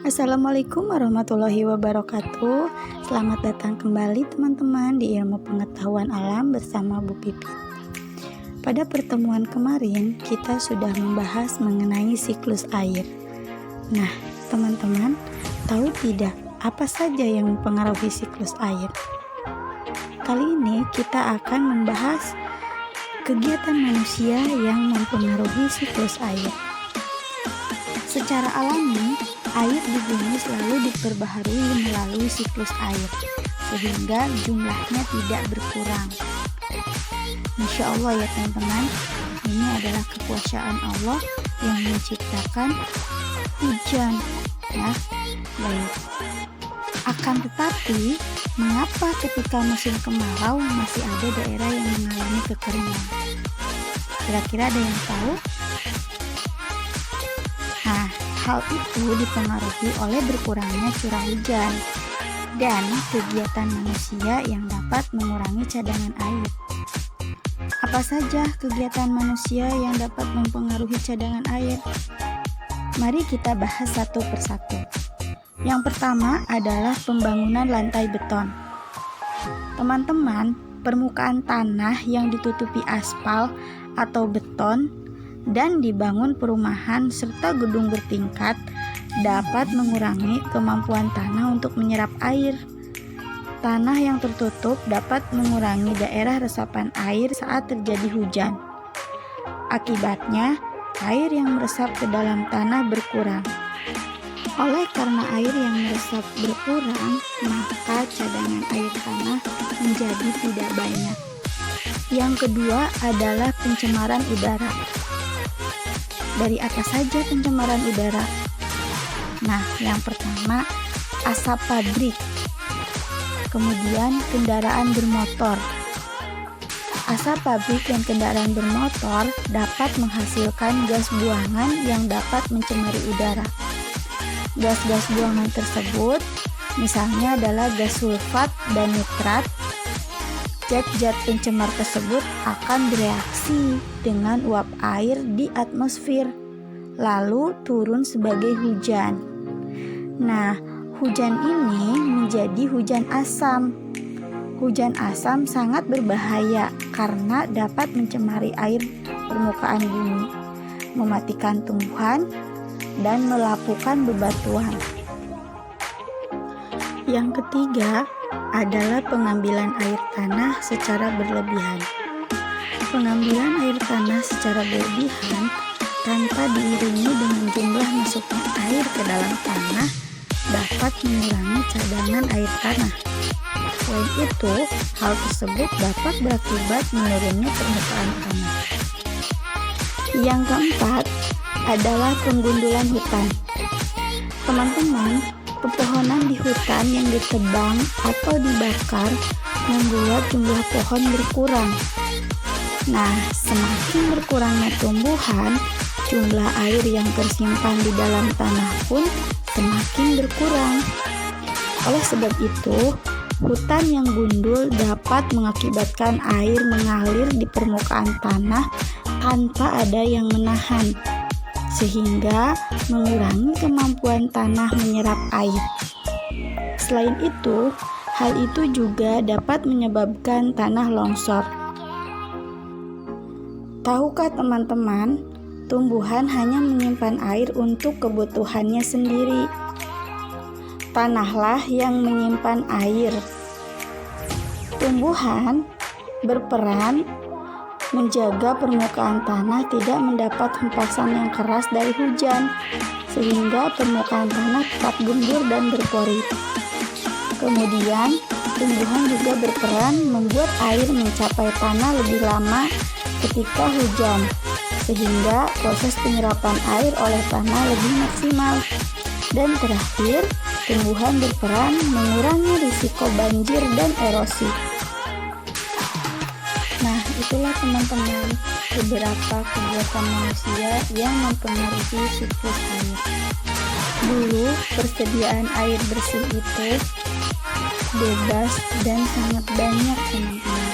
Assalamualaikum warahmatullahi wabarakatuh. Selamat datang kembali teman-teman di Ilmu Pengetahuan Alam bersama Bu Pipit. Pada pertemuan kemarin kita sudah membahas mengenai siklus air. Nah, teman-teman, tahu tidak apa saja yang mempengaruhi siklus air? Kali ini kita akan membahas kegiatan manusia yang mempengaruhi siklus air. Secara alami, air di bumi selalu diperbaharui melalui siklus air, sehingga jumlahnya tidak berkurang. Masya Allah ya teman-teman, ini adalah kekuasaan Allah yang menciptakan hujan. Ya, baik. Akan tetapi, mengapa ketika musim kemarau masih ada daerah yang mengalami kekeringan? Kira-kira ada yang tahu? Nah, hal itu dipengaruhi oleh berkurangnya curah hujan dan kegiatan manusia yang dapat mengurangi cadangan air. Apa saja kegiatan manusia yang dapat mempengaruhi cadangan air? Mari kita bahas satu persatu. Yang pertama adalah pembangunan lantai beton. Teman-teman, permukaan tanah yang ditutupi aspal atau beton dan dibangun perumahan serta gedung bertingkat dapat mengurangi kemampuan tanah untuk menyerap air. Tanah yang tertutup dapat mengurangi daerah resapan air saat terjadi hujan. Akibatnya, air yang meresap ke dalam tanah berkurang. Oleh karena air yang meresap berkurang, maka cadangan air tanah menjadi tidak banyak. Yang kedua adalah pencemaran udara. Dari apa saja pencemaran udara? Nah, yang pertama, asap pabrik. Kemudian, kendaraan bermotor. Asap pabrik dan kendaraan bermotor dapat menghasilkan gas buangan yang dapat mencemari udara. Gas-gas buangan tersebut misalnya adalah gas sulfat dan nitrat. Zat-zat pencemar tersebut akan bereaksi dengan uap air di atmosfer, lalu turun sebagai hujan. Nah, hujan ini menjadi hujan asam. Hujan asam sangat berbahaya karena dapat mencemari air permukaan bumi, mematikan tumbuhan, dan melapukan bebatuan. Yang ketiga adalah pengambilan air tanah secara berlebihan. Pengambilan air tanah secara berlebihan tanpa diiringi dengan jumlah masuknya air ke dalam tanah dapat mengurangi cadangan air tanah. Selain itu, hal tersebut dapat berakibat menurunnya permukaan tanah. Yang keempat adalah penggundulan hutan. Teman-teman, pepohonan di hutan yang ditebang atau dibakar membuat jumlah pohon berkurang. Nah, semakin berkurangnya tumbuhan, jumlah air yang tersimpan di dalam tanah pun semakin berkurang. Oleh sebab itu, hutan yang gundul dapat mengakibatkan air mengalir di permukaan tanah tanpa ada yang menahan, sehingga mengurangi kemampuan tanah menyerap air. Selain itu, hal itu juga dapat menyebabkan tanah longsor. Tahukah teman-teman, tumbuhan hanya menyimpan air untuk kebutuhannya sendiri. Tanahlah yang menyimpan air. Tumbuhan berperan menjaga permukaan tanah tidak mendapat hempasan yang keras dari hujan, sehingga permukaan tanah tetap gembur dan berpori. Kemudian, tumbuhan juga berperan membuat air mencapai tanah lebih lama ketika hujan, sehingga proses penyerapan air oleh tanah lebih maksimal. Dan terakhir, tumbuhan berperan mengurangi risiko banjir dan erosi. Nah, itulah teman-teman beberapa kegiatan manusia yang mempengaruhi siklus air. Dulu, persediaan air bersih itu bebas dan sangat banyak teman-teman.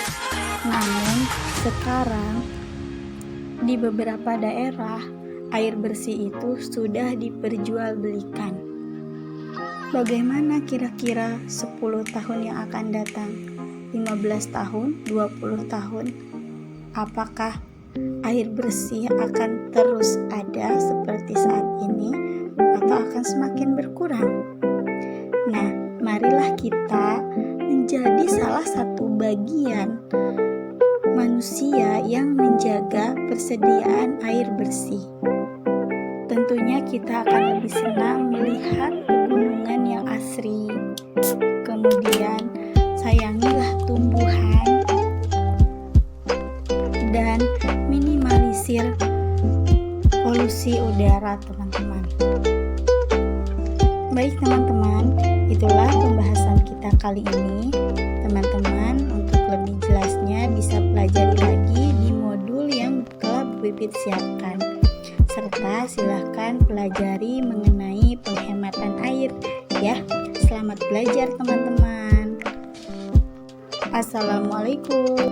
Namun, sekarang di beberapa daerah air bersih itu sudah diperjualbelikan. Bagaimana kira-kira 10 tahun yang akan datang? 15 tahun, 20 tahun? Apakah air bersih akan terus ada seperti saat ini atau akan semakin berkurang? Nah, marilah kita menjadi salah satu bagian manusia yang menjaga persediaan air bersih. Tentunya kita akan lebih senang melihat pegunungan yang asri. Kemudian sayangilah tumbuhan dan minimalisir polusi udara, teman-teman. Baik teman-teman, itulah pembahasan kita kali ini. Teman-teman, untuk lebih jelasnya bisa pelajari lagi di modul yang telah Bu Pipit siapkan. Serta silahkan pelajari mengenai penghematan air ya. Selamat belajar teman-teman. Assalamualaikum.